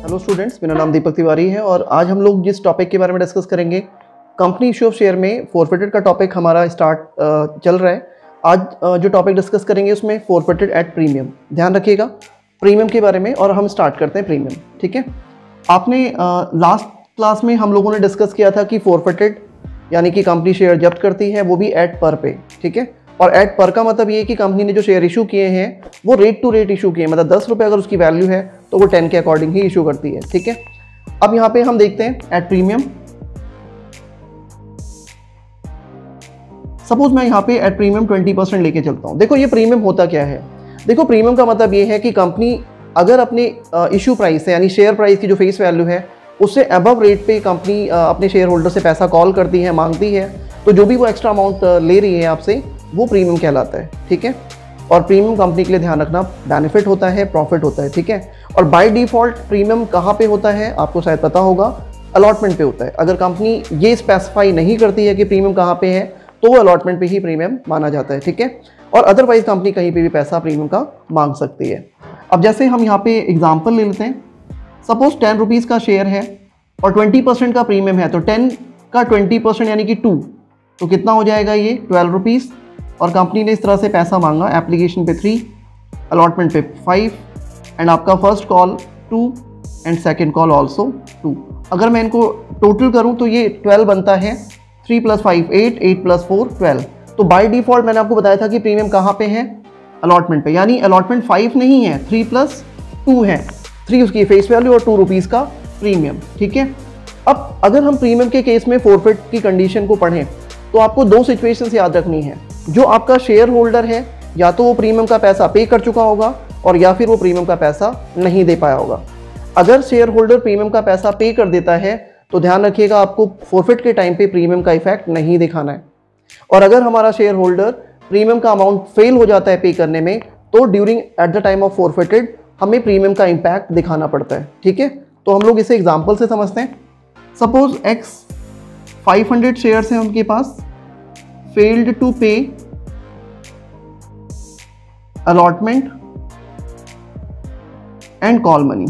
Hello students, मेरा नाम दीपक तिवारी है और आज हम लोग जिस टॉपिक के बारे में डिस्कस करेंगे, कंपनी इशू ऑफ शेयर में फॉरफिटेड का टॉपिक हमारा स्टार्ट चल रहा है। आज जो टॉपिक डिस्कस करेंगे उसमें फॉरफिटेड एट प्रीमियम, ध्यान रखिएगा प्रीमियम के बारे में। और हम स्टार्ट करते हैं प्रीमियम। ठीक है, आपने लास्ट क्लास में हम लोगों ने डिस्कस किया था कि फॉरफिटेड यानी कि कंपनी शेयर जब्त करती है, वो भी एट पर पे। ठीक है, और एट पर का मतलब ये है कि कंपनी ने जो शेयर इशू किए हैं वो रेट टू रेट इशू किए हैं, मतलब 10 रुपये अगर उसकी वैल्यू है तो वो 10 के अकॉर्डिंग ही इशू करती है। ठीक है, अब यहाँ पे हम देखते हैं एट प्रीमियम। सपोज मैं यहाँ पे एट प्रीमियम 20% लेके चलता हूँ। देखो ये प्रीमियम होता क्या है। देखो प्रीमियम का मतलब ये है कि कंपनी अगर अपने इशू प्राइस है यानी शेयर प्राइस की जो फेस वैल्यू है उससे अबव रेट पे कंपनी अपने शेयर होल्डर से पैसा कॉल करती है, मांगती है, तो जो भी वो एक्स्ट्रा अमाउंट ले रही है आपसे वो प्रीमियम कहलाता है। ठीक है, और प्रीमियम कंपनी के लिए ध्यान रखना बेनिफिट होता है, प्रॉफिट होता है। ठीक है, और बाय डिफ़ॉल्ट प्रीमियम कहाँ पे होता है आपको शायद पता होगा, अलॉटमेंट पे होता है। अगर कंपनी ये स्पेसिफाई नहीं करती है कि प्रीमियम कहाँ पे है तो वो अलॉटमेंट पे ही प्रीमियम माना जाता है। ठीक है, और अदरवाइज कंपनी कहीं पे भी पैसा प्रीमियम का मांग सकती है। अब जैसे हम यहाँ पे एग्जाम्पल ले लेते हैं। सपोज 10 रुपीज़ का शेयर है और 20% का प्रीमियम है, तो 10 का 20% यानी कि 2, तो कितना हो जाएगा ये 12 रुपीज़। और कंपनी ने इस तरह से पैसा मांगा, एप्लीकेशन पे 3, अलॉटमेंट पे 5 एंड आपका first call 2 and second call also 2। अगर मैं इनको टोटल करूं तो ये 12 बनता है। 3 + 5 8, 8 + 4 12। तो बाय डिफ़ॉल्ट मैंने आपको बताया था कि प्रीमियम कहाँ पे है, अलॉटमेंट पे, यानी अलॉटमेंट 5 नहीं है, 3 + 2 है। 3 उसकी फेस वैल्यू और 2 रुपीज़ का प्रीमियम। ठीक है, अब अगर हम प्रीमियम के केस में फॉरफिट की कंडीशन को पढ़ें तो आपको 2 सिचुएशंस याद रखनी है। जो आपका शेयर होल्डर है या तो वो प्रीमियम का पैसा पे कर चुका होगा और या फिर वो प्रीमियम का पैसा नहीं दे पाया होगा। अगर शेयर होल्डर प्रीमियम का पैसा पे कर देता है तो ध्यान रखिएगा आपको फॉरफिट के टाइम पे प्रीमियम का इफेक्ट नहीं दिखाना है। और अगर हमारा शेयर होल्डर प्रीमियम का अमाउंट फेल हो जाता है पे करने में तो during at the time of forfeited हमें प्रीमियम का इम्पैक्ट दिखाना पड़ता है। ठीक है, तो हम लोग इसे एग्जाम्पल से समझते हैं। सपोज एक्स 500 शेयर्स हैं उनके पास, फेल्ड टू पे अलॉटमेंट एंड कॉल मनी।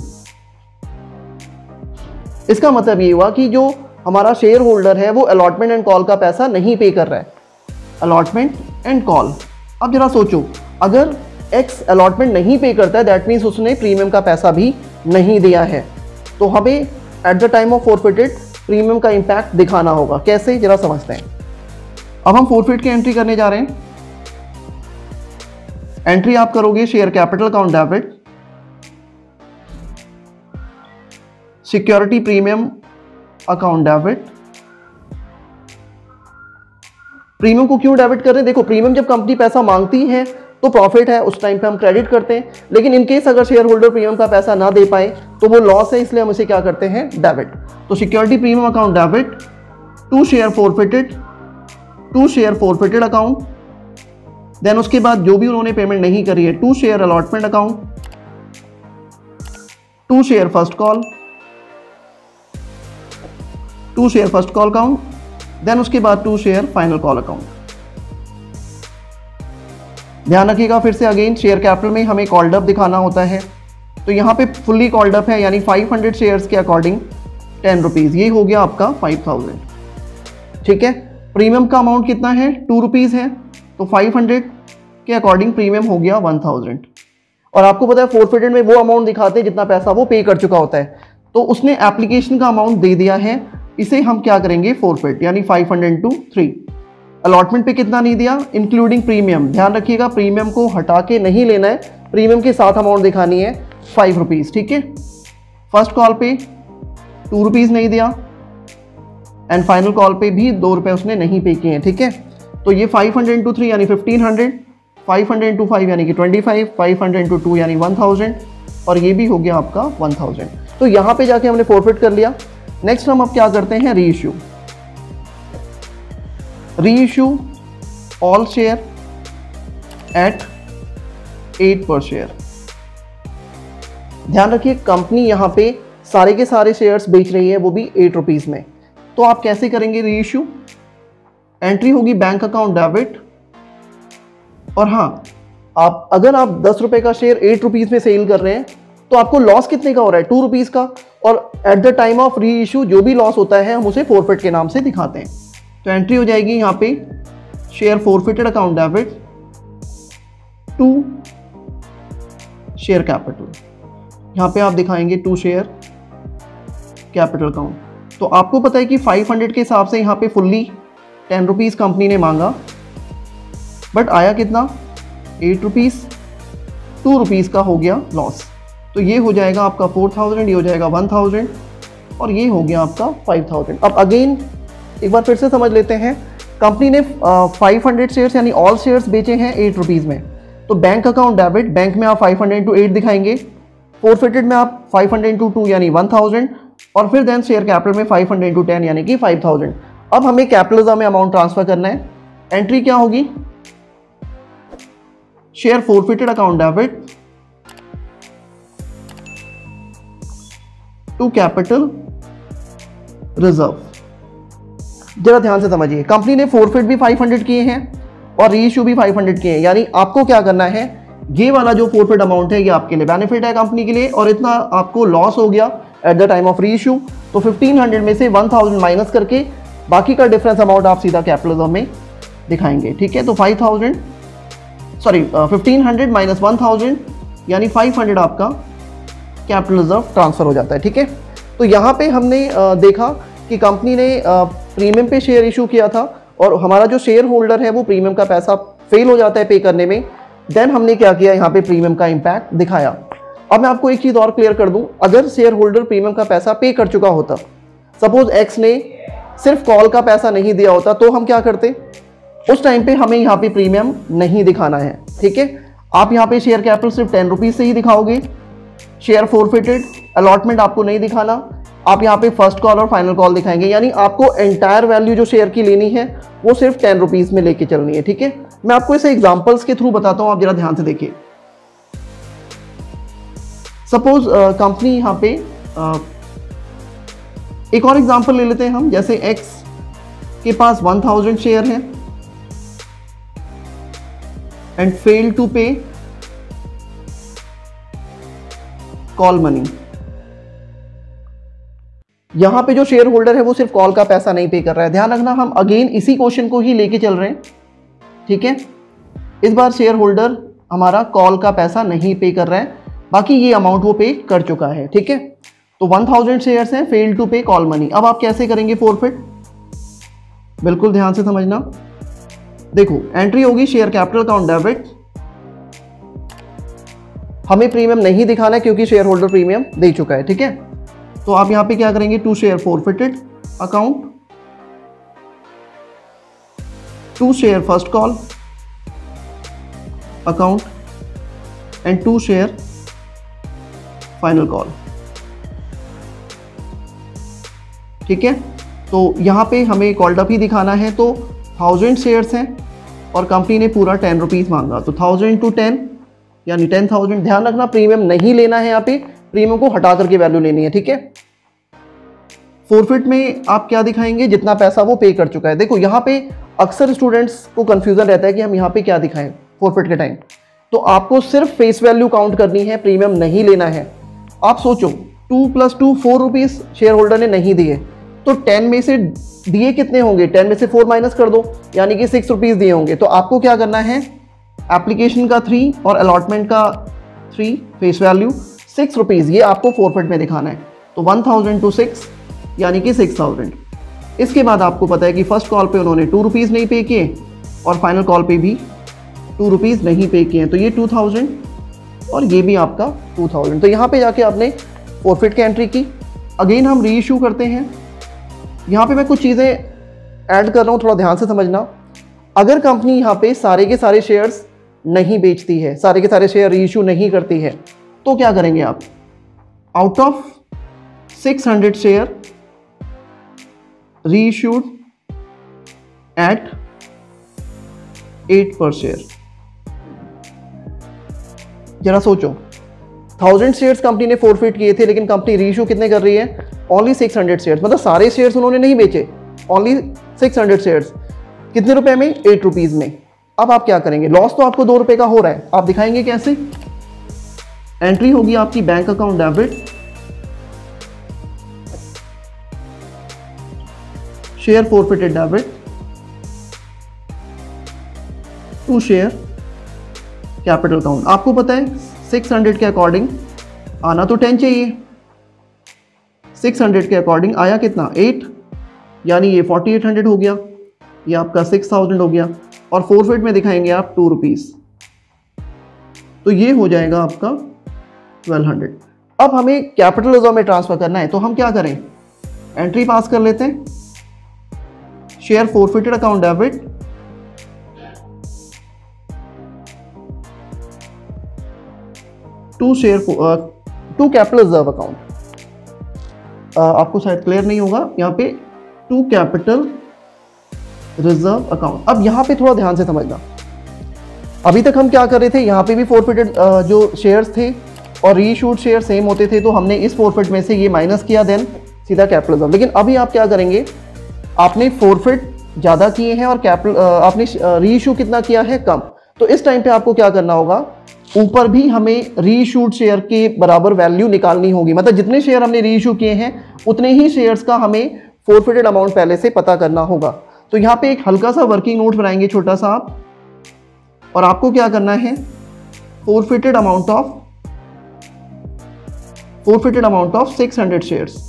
इसका मतलब ये हुआ कि जो हमारा शेयर होल्डर है वो अलॉटमेंट एंड कॉल का पैसा नहीं पे कर रहा है, अलॉटमेंट एंड कॉल। अब जरा सोचो, अगर एक्स अलॉटमेंट नहीं पे करता है दैट मीन्स उसने प्रीमियम का पैसा भी नहीं दिया है, तो हमें at the time of forfeited premium का इंपैक्ट दिखाना होगा। कैसे, जरा समझते हैं। अब हम फॉरफिट की एंट्री करने जा रहे हैं। एंट्री आप करोगे share capital account debit, security premium account debit. Premium को क्यों डेबिट कर रहे हैं, देखो प्रीमियम जब कंपनी पैसा मांगती है तो प्रॉफिट है, उस टाइम पे हम क्रेडिट करते हैं, लेकिन इन केस अगर शेयर होल्डर प्रीमियम का पैसा ना दे पाए तो वो लॉस है, इसलिए हम इसे क्या करते हैं, डेबिट। तो security premium account debit to share forfeited account. Then उसके बाद जो भी उन्होंने पेमेंट नहीं करी है, to share allotment account, to share first call account, then उसके बाद to share final call account. ध्यान रखिएगा फिर से अगेन शेयर कैपिटल में हमें कॉल्ड अप दिखाना होता है, तो यहाँ पे फुल्ली कॉल्ड अप है यानी 500 शेयर्स के अकॉर्डिंग 10 रुपीज़, ये हो गया आपका 5000। ठीक है, प्रीमियम का अमाउंट कितना है, 2 रुपीज़ है, तो 500 के अकॉर्डिंग प्रीमियम हो गया 1000। और आपको पता है फॉरफिटेड में वो अमाउंट दिखाते हैं जितना पैसा वो पे कर चुका होता है, तो उसने एप्लीकेशन का अमाउंट दे दिया है, इसे हम क्या करेंगे, फॉरफिट, यानी 500 × 3। अलॉटमेंट पे कितना नहीं दिया, इंक्लूडिंग प्रीमियम। ध्यान रखिएगा प्रीमियम को हटा के नहीं लेना है, प्रीमियम के साथ अमाउंट दिखानी है 5 रुपीज़। ठीक है, फर्स्ट कॉल पे 2 रुपीज़ नहीं दिया एंड फाइनल कॉल पे भी 2 रुपये उसने नहीं पे किए हैं। ठीक है, तो ये 500 × 3 यानी 1500, 500 × 5 यानी कि 25, 500 × 2 यानी 1000 और ये भी हो गया आपका 1000। तो यहाँ पे जाके हमने फॉरफिट कर लिया। नेक्स्ट हम अब क्या करते हैं, reissue all share eight 8 per share. ध्यान रखिए कंपनी यहाँ पे सारे के सारे शेयर्स बेच रही है, वो भी 8 रुपीज़ में। तो आप कैसे करेंगे रीइश्यू, एंट्री होगी बैंक अकाउंट डेबिट। और हाँ, अगर आप 10 रुपए का शेयर 8 रुपीज़ में सेल कर रहे हैं तो आपको लॉस कितने का हो रहा है, 2 रुपीज़ का। और एट द टाइम ऑफ री इशू जो भी लॉस होता है हम उसे फॉरफिट के नाम से दिखाते हैं। तो एंट्री हो जाएगी यहाँ पे share forfeited account debit to share capital. यहाँ पे आप दिखाएंगे टू शेयर कैपिटल अकाउंट। तो आपको पता है कि 500 के हिसाब से यहाँ पे फुल्ली 10 रुपीज़ कंपनी ने मांगा, बट आया कितना 8 रुपीज़, 2 रुपीज़ का हो गया लॉस। तो ये हो जाएगा आपका 4000, ये हो जाएगा 1000 और ये हो गया आपका 5000। अब अगेन एक बार फिर से समझ लेते हैं, कंपनी ने 500 शेयर्स यानी ऑल शेयर्स बेचे हैं 8 रुपीज़ में। तो बैंक अकाउंट डेबिट, बैंक में आप 500 इंटू 8 दिखाएंगे, फॉरफिटेड में आप 500 इंटू 2 यानी 1000 और फिर देन शेयर कैपिटल में 500 इंटू 10 यानी कि 5000। अब हमें कैपिटलिज्म में अमाउंट ट्रांसफर करना है। एंट्री क्या होगी, share forfeited account debit to capital reserve. जरा ध्यान से समझिए, कंपनी ने फॉरफिट भी 500 किए हैं और रीइश्यू भी 500 किए हैं, यानी आपको क्या करना है, ये वाला जो फॉरफिट अमाउंट है ये आपके लिए बेनिफिट है कंपनी के लिए, और इतना आपको लॉस हो गया at the time of reissue. तो 1500 में से 1000 माइनस करके बाकी का डिफरेंस अमाउंट आप सीधा कैपिटलिज्म में दिखाएंगे। ठीक है, तो 1500 माइनस 1000 यानी 500 आपका कैपिटल रिजर्व ट्रांसफर हो जाता है। ठीक है, तो यहाँ पे हमने देखा कि कंपनी ने प्रीमियम पे शेयर इशू किया था और हमारा जो शेयर होल्डर है वो प्रीमियम का पैसा फेल हो जाता है पे करने में। देन हमने क्या किया, यहाँ पे प्रीमियम का इम्पैक्ट दिखाया। अब मैं आपको एक चीज़ और क्लियर कर दूं, अगर शेयर होल्डर प्रीमियम का पैसा पे कर चुका होता, सपोज एक्स ने सिर्फ कॉल का पैसा नहीं दिया होता, तो हम क्या करते, उस टाइम पे हमें यहाँ पे प्रीमियम नहीं दिखाना है। ठीक है, आप यहाँ पे शेयर कैपिटल सिर्फ 10 रुपीज़ से ही दिखाओगे, शेयर फॉरफिटेड अलॉटमेंट आपको नहीं दिखाना, आप यहाँ पे फर्स्ट कॉल और फाइनल कॉल दिखाएंगे, यानी आपको एंटायर वैल्यू जो शेयर की लेनी है वो सिर्फ 10 रुपीज़ में लेके चलनी है। ठीक है, मैं आपको इसे एग्जांपल्स के थ्रू बताता हूँ, आप जरा ध्यान से देखिए। सपोज कंपनी यहाँ पे एक और एग्जांपल ले लेते हैं हम, जैसे एक्स के पास 1000 शेयर है एंड फेल टू पे कॉल मनी। यहां पे जो शेयर होल्डर है वो सिर्फ कॉल का पैसा नहीं पे कर रहा है, ध्यान रखना, हम अगेन इसी क्वेश्चन को ही लेके चल रहे हैं। ठीक है, इस बार शेयर होल्डर हमारा कॉल का पैसा नहीं पे कर रहा है, बाकी ये अमाउंट वो पे कर चुका है। ठीक है, तो 1000 शेयर्स हैं, फेल टू पे कॉल मनी। अब आप कैसे करेंगे फॉरफिट, बिल्कुल ध्यान से समझना। देखो, एंट्री होगी शेयर कैपिटल अकाउंट डेबिट, हमें प्रीमियम नहीं दिखाना है क्योंकि शेयर होल्डर प्रीमियम दे चुका है। ठीक है, तो आप यहां पे क्या करेंगे, to share forfeited account to share first call account and to share final call. ठीक है, तो यहां पे हमें कॉल्ड अप ही दिखाना है, तो 1000 शेयर्स हैं और कंपनी ने पूरा 10 रुपीज़ मांगा, तो 1000 इंटू 10 यानी 10,000। ध्यान रखना, प्रीमियम नहीं लेना है, यहाँ पे प्रीमियम को हटा करके वैल्यू लेनी है। ठीक है, फॉरफिट में आप क्या दिखाएंगे, जितना पैसा वो पे कर चुका है। देखो यहाँ पे अक्सर स्टूडेंट्स को कंफ्यूजन रहता है कि हम यहाँ पे क्या दिखाएं फॉरफिट के टाइम, तो आपको सिर्फ फेस वैल्यू काउंट करनी है, प्रीमियम नहीं लेना है। आप सोचो 2 + 2 4 रुपीज़ शेयर होल्डर ने नहीं दिए, तो 10 में से दिए कितने होंगे, 10 में से 4 माइनस कर दो, यानी कि 6 रुपीज़ दिए होंगे। तो आपको क्या करना है, एप्लीकेशन का 3 और अलॉटमेंट का 3, फेस वैल्यू 6 रुपीज़, ये आपको फॉरफिट में दिखाना है। तो 1000 टू 6 यानी कि 6000। इसके बाद आपको पता है कि फर्स्ट कॉल पे उन्होंने 2 रुपीज़ नहीं पे किए और फाइनल कॉल पे भी 2 रुपीज़ नहीं पे किए हैं, तो ये 2000 और ये भी आपका 2000। तो यहाँ पे जाके आपने फॉरफिट की एंट्री की। अगेन हम री इशू करते हैं, यहाँ पे मैं कुछ चीज़ें ऐड कर रहा हूँ, थोड़ा ध्यान से समझना। अगर कंपनी यहाँ पे सारे के सारे शेयर्स नहीं बेचती है, सारे के सारे शेयर री इशू नहीं करती है, तो क्या करेंगे आप, out of 600 share reissued at 8 per share. जरा सोचो, 1000 शेयर्स कंपनी ने फॉरफिट किए थे, लेकिन कंपनी रीइश्यू कितने कर रही है, ओनली 600 शेयर्स, मतलब सारे शेयर्स उन्होंने नहीं बेचे, ओनली 600 शेयर्स। कितने रुपए में, 8 रुपीज़ में। अब आप क्या करेंगे, लॉस तो आपको 2 रुपए का हो रहा है, आप दिखाएंगे कैसे। एंट्री होगी आपकी bank account debit share forfeited debit to share capital account. आपको पता है 600 के अकॉर्डिंग आना तो 10 चाहिए, 600 के अकॉर्डिंग आया कितना 8, यानी ये 4800 हो गया, ये आपका 6000 हो गया, और फोरफिट में दिखाएंगे आप 2 रुपीज़, तो ये हो जाएगा आपका 1200। अब हमें कैपिटल रिजर्व में ट्रांसफर करना है, तो हम क्या करें, एंट्री पास कर लेते हैं, share forfeited account debit to share to capital reserve account. आपको शायद क्लियर नहीं होगा यहाँ पे, टू कैपिटल रिजर्व अकाउंट। अब यहाँ पे थोड़ा ध्यान से समझना, अभी तक हम क्या कर रहे थे, यहाँ पे भी फोरफिटेड जो शेयर्स थे और रीइश्यूड शेयर सेम होते थे, तो हमने इस फोरफिट में से ये माइनस किया, देन सीधा कैपिटल रिजर्व। लेकिन अभी आप क्या करेंगे, आपने फोरफिट ज़्यादा किए हैं और कैपिटल आपने रीइश्यू कितना किया है, कम। तो इस टाइम पे आपको क्या करना होगा, ऊपर भी हमें रीइश्यूड शेयर के बराबर वैल्यू निकालनी होगी, मतलब जितने शेयर हमने रीइश्यू किए हैं उतने ही शेयर्स का हमें फोरफिटेड अमाउंट पहले से पता करना होगा। तो यहाँ पे एक हल्का सा वर्किंग नोट बनाएंगे छोटा सा आप, और आपको क्या करना है, फोरफिटेड अमाउंट ऑफ 600 शेयर्स।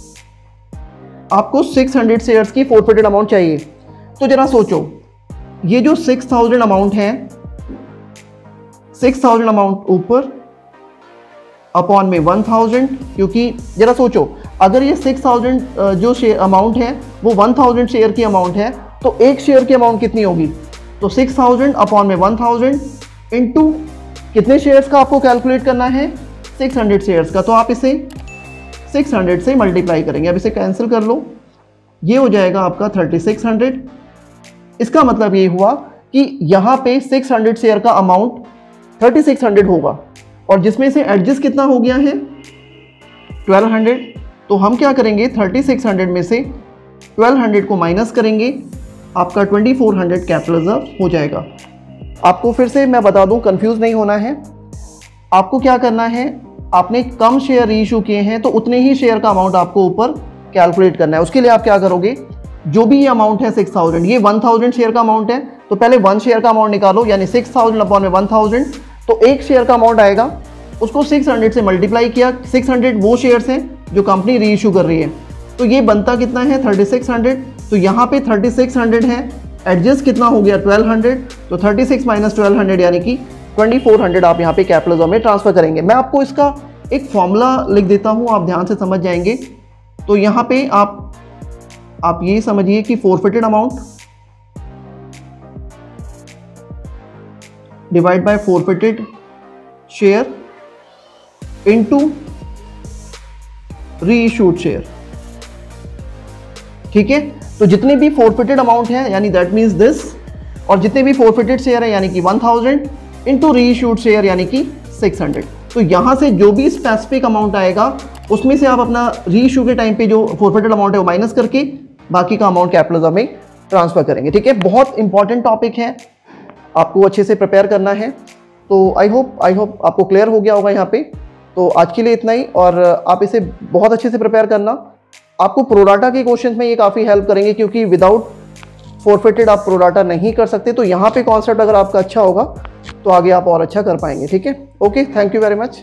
आपको 600 शेयर्स की फोरफिटेड अमाउंट चाहिए। तो जरा सोचो, ये जो 6000 अमाउंट है, 6000 अमाउंट ऊपर अपॉन में 1000, क्योंकि जरा सोचो अगर ये 6000 जो शेयर अमाउंट है वो 1000 शेयर की अमाउंट है, तो एक शेयर की अमाउंट कितनी होगी, तो 6000 अपॉन में 1000 इनटू कितने शेयर्स का आपको कैलकुलेट करना है, 600 शेयर्स का। तो आप इसे 600 से मल्टीप्लाई करेंगे, अब इसे कैंसिल कर लो, ये हो जाएगा आपका 3600। इसका मतलब ये हुआ कि यहाँ पे 600 शेयर का अमाउंट 3600 होगा, और जिसमें से एडजस्ट कितना हो गया है 1200। तो हम क्या करेंगे, 3600 में से 1200 को माइनस करेंगे, आपका 2400 कैपिटल रिजर्व हो जाएगा। आपको फिर से मैं बता दूं, कंफ्यूज नहीं होना है। आपको क्या करना है, आपने कम शेयर रीइश्यू किए हैं तो उतने ही शेयर का अमाउंट आपको ऊपर कैलकुलेट करना है। उसके लिए आप क्या करोगे, जो भी ये अमाउंट है 6000, ये 1000 शेयर का अमाउंट है, तो पहले 1 शेयर का अमाउंट निकालो, यानी 6000 अपॉन में 1000, तो एक शेयर का अमाउंट आएगा, उसको 600 से मल्टीप्लाई किया। 600 वो शेयर्स हैं जो कंपनी रीइश्यू कर रही है, तो ये बनता कितना है 3600। तो यहाँ पे 3600 है, एडजस्ट कितना हो गया 1200, तो 36 माइनस 1200 यानी कि 2400 आप यहाँ पे कैपिटल रिजर्व में ट्रांसफर करेंगे। मैं आपको इसका एक फॉर्मूला लिख देता हूँ, आप ध्यान से समझ जाएंगे। तो यहाँ पे आप ये समझिए कि forfeited amount divide by forfeited share into reissued share, ठीक है। तो जितने भी फोरफिटेड अमाउंट है, यानी दैट मीन्स दिस, और जितने भी फोरफिटेड शेयर है यानी कि 1000 इनटू रीइश्यूड शेयर यानी कि 600। तो यहाँ से जो भी स्पेसिफिक अमाउंट आएगा उसमें से आप अपना रीइश्यू के टाइम पे जो फोरफिटेड अमाउंट है वो माइनस करके बाकी का अमाउंट कैपिटल रिजर्व में ट्रांसफर करेंगे, ठीक है। बहुत इंपॉर्टेंट टॉपिक है, आपको अच्छे से प्रिपेयर करना है। तो आई होप आपको क्लियर हो गया होगा यहाँ पे। तो आज के लिए इतना ही, और आप इसे बहुत अच्छे से प्रिपेयर करना। आपको प्रोराटा के क्वेश्चंस में ये काफ़ी हेल्प करेंगे, क्योंकि विदाउट फोरफिटेड आप प्रोराटा नहीं कर सकते। तो यहाँ पे कॉन्सेप्ट अगर आपका अच्छा होगा तो आगे आप और अच्छा कर पाएंगे, ठीक है। Okay, thank you very much.